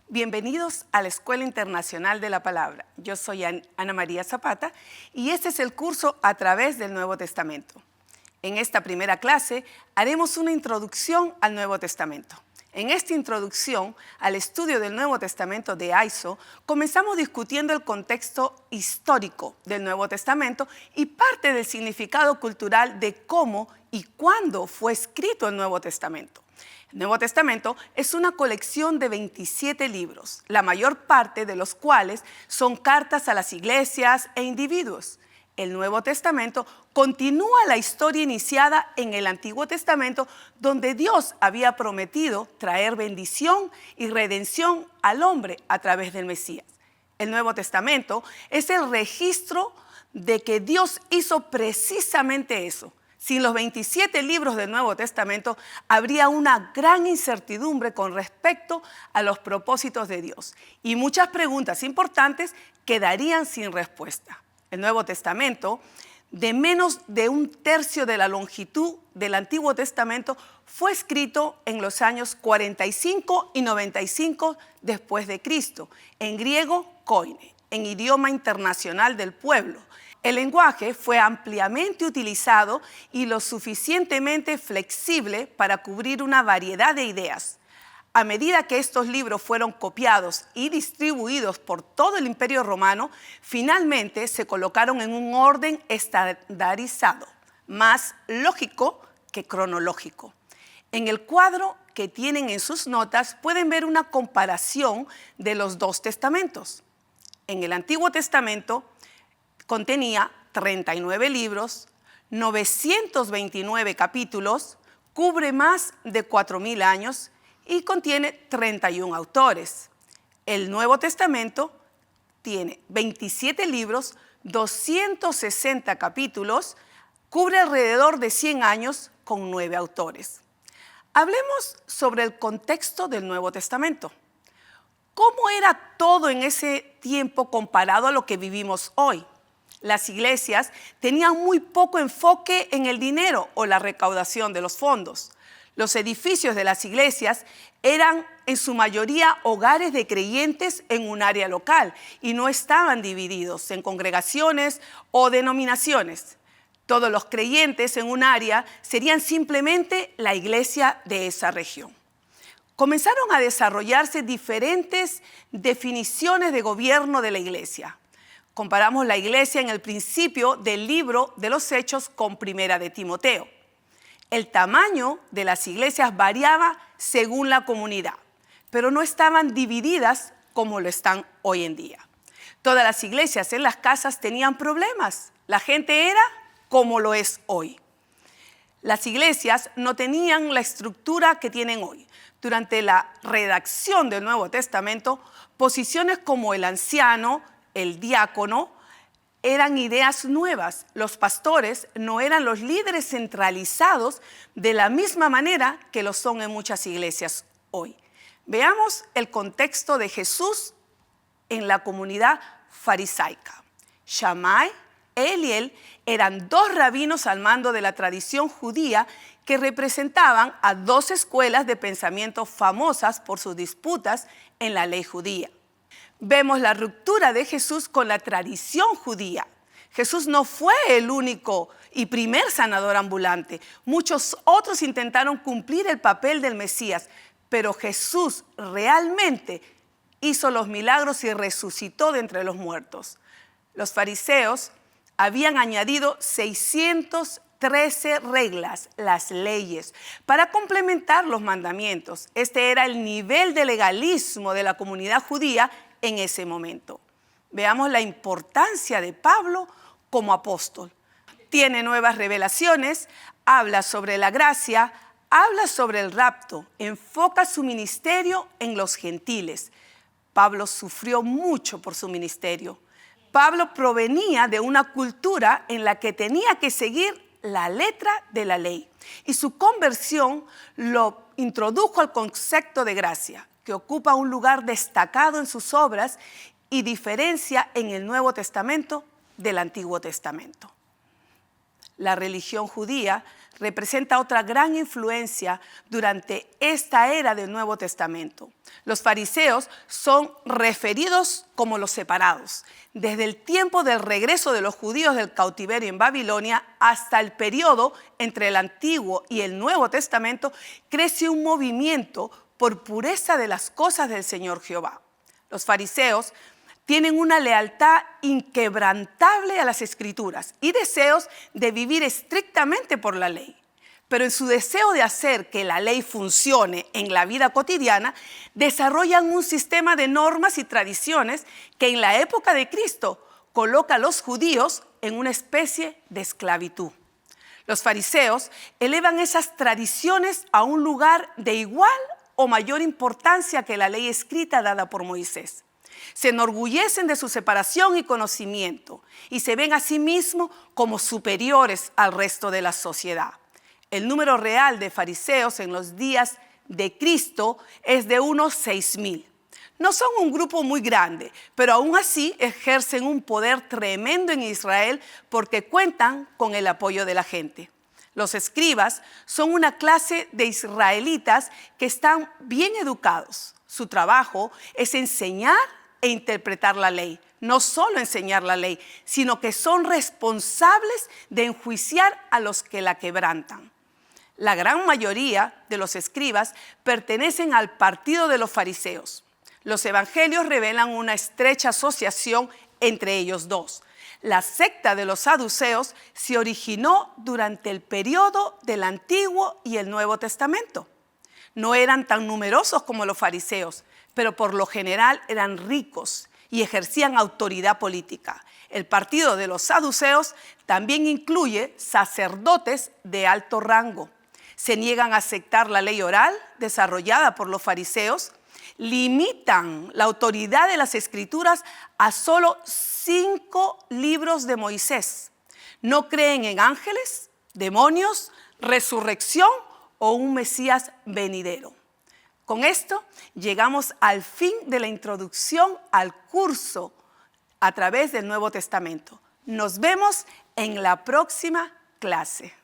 Bienvenidos a la Escuela Internacional de la Palabra. Yo soy Ana María Zapata y este es el curso a través del Nuevo Testamento. En esta primera clase haremos una introducción al Nuevo Testamento. En esta introducción al estudio del Nuevo Testamento de Aizo, comenzamos discutiendo el contexto histórico del Nuevo Testamento y parte del significado cultural de cómo y cuándo fue escrito el Nuevo Testamento. El Nuevo Testamento es una colección de 27 libros, la mayor parte de los cuales son cartas a las iglesias e individuos. El Nuevo Testamento continúa la historia iniciada en el Antiguo Testamento, donde Dios había prometido traer bendición y redención al hombre a través del Mesías. El Nuevo Testamento es el registro de que Dios hizo precisamente eso. Sin los 27 libros del Nuevo Testamento, habría una gran incertidumbre con respecto a los propósitos de Dios y muchas preguntas importantes quedarían sin respuesta. El Nuevo Testamento, de menos de un tercio de la longitud del Antiguo Testamento, fue escrito en los años 45 y 95 después de Cristo, en griego koine, en idioma internacional del pueblo. El lenguaje fue ampliamente utilizado y lo suficientemente flexible para cubrir una variedad de ideas. A medida que estos libros fueron copiados y distribuidos por todo el Imperio Romano, finalmente se colocaron en un orden estandarizado, más lógico que cronológico. En el cuadro que tienen en sus notas pueden ver una comparación de los dos testamentos. En el Antiguo Testamento contenía 39 libros, 929 capítulos, cubre más de 4.000 años y contiene 31 autores. El Nuevo Testamento tiene 27 libros, 260 capítulos, cubre alrededor de 100 años con 9 autores. Hablemos sobre el contexto del Nuevo Testamento. ¿Cómo era todo en ese tiempo comparado a lo que vivimos hoy? Las iglesias tenían muy poco enfoque en el dinero o la recaudación de los fondos. Los edificios de las iglesias eran en su mayoría hogares de creyentes en un área local y no estaban divididos en congregaciones o denominaciones. Todos los creyentes en un área serían simplemente la iglesia de esa región. Comenzaron a desarrollarse diferentes definiciones de gobierno de la iglesia. Comparamos la iglesia en el principio del libro de los Hechos con Primera de Timoteo. El tamaño de las iglesias variaba según la comunidad, pero no estaban divididas como lo están hoy en día. Todas las iglesias en las casas tenían problemas. La gente era como lo es hoy. Las iglesias no tenían la estructura que tienen hoy. Durante la redacción del Nuevo Testamento, posiciones como el anciano, el diácono, eran ideas nuevas. Los pastores no eran los líderes centralizados de la misma manera que lo son en muchas iglesias hoy. Veamos el contexto de Jesús en la comunidad farisaica. Shammai e Eliel eran dos rabinos al mando de la tradición judía que representaban a dos escuelas de pensamiento famosas por sus disputas en la ley judía. Vemos la ruptura de Jesús con la tradición judía. Jesús no fue el único y primer sanador ambulante. Muchos otros intentaron cumplir el papel del Mesías, pero Jesús realmente hizo los milagros y resucitó de entre los muertos. Los fariseos habían añadido 613 reglas, las leyes, para complementar los mandamientos. Este era el nivel de legalismo de la comunidad judía en ese momento. Veamos la importancia de Pablo como apóstol. Tiene nuevas revelaciones, habla sobre la gracia, habla sobre el rapto, enfoca su ministerio en los gentiles. Pablo sufrió mucho por su ministerio. Pablo provenía de una cultura en la que tenía que seguir la letra de la ley y su conversión lo introdujo al concepto de gracia, que ocupa un lugar destacado en sus obras y diferencia en el Nuevo Testamento del Antiguo Testamento. La religión judía representa otra gran influencia durante esta era del Nuevo Testamento. Los fariseos son referidos como los separados. Desde el tiempo del regreso de los judíos del cautiverio en Babilonia hasta el periodo entre el Antiguo y el Nuevo Testamento, crece un movimiento por pureza de las cosas del Señor Jehová. Los fariseos tienen una lealtad inquebrantable a las Escrituras y deseos de vivir estrictamente por la ley. Pero en su deseo de hacer que la ley funcione en la vida cotidiana, desarrollan un sistema de normas y tradiciones que en la época de Cristo coloca a los judíos en una especie de esclavitud. Los fariseos elevan esas tradiciones a un lugar de igual o mayor importancia que la ley escrita dada por Moisés. Se enorgullecen de su separación y conocimiento y se ven a sí mismos como superiores al resto de la sociedad. El número real de fariseos en los días de Cristo es de unos 6,000. No son un grupo muy grande, pero aún así ejercen un poder tremendo en Israel porque cuentan con el apoyo de la gente. Los escribas son una clase de israelitas que están bien educados. Su trabajo es enseñar e interpretar la ley. No solo enseñar la ley, sino que son responsables de enjuiciar a los que la quebrantan. La gran mayoría de los escribas pertenecen al partido de los fariseos. Los evangelios revelan una estrecha asociación entre ellos dos. La secta de los saduceos se originó durante el periodo del Antiguo y el Nuevo Testamento. No eran tan numerosos como los fariseos, pero por lo general eran ricos y ejercían autoridad política. El partido de los saduceos también incluye sacerdotes de alto rango. Se niegan a aceptar la ley oral desarrollada por los fariseos, limitan la autoridad de las Escrituras a solo 5 libros de Moisés. No creen en ángeles, demonios, resurrección o un Mesías venidero. Con esto llegamos al fin de la introducción al curso a través del Nuevo Testamento. Nos vemos en la próxima clase.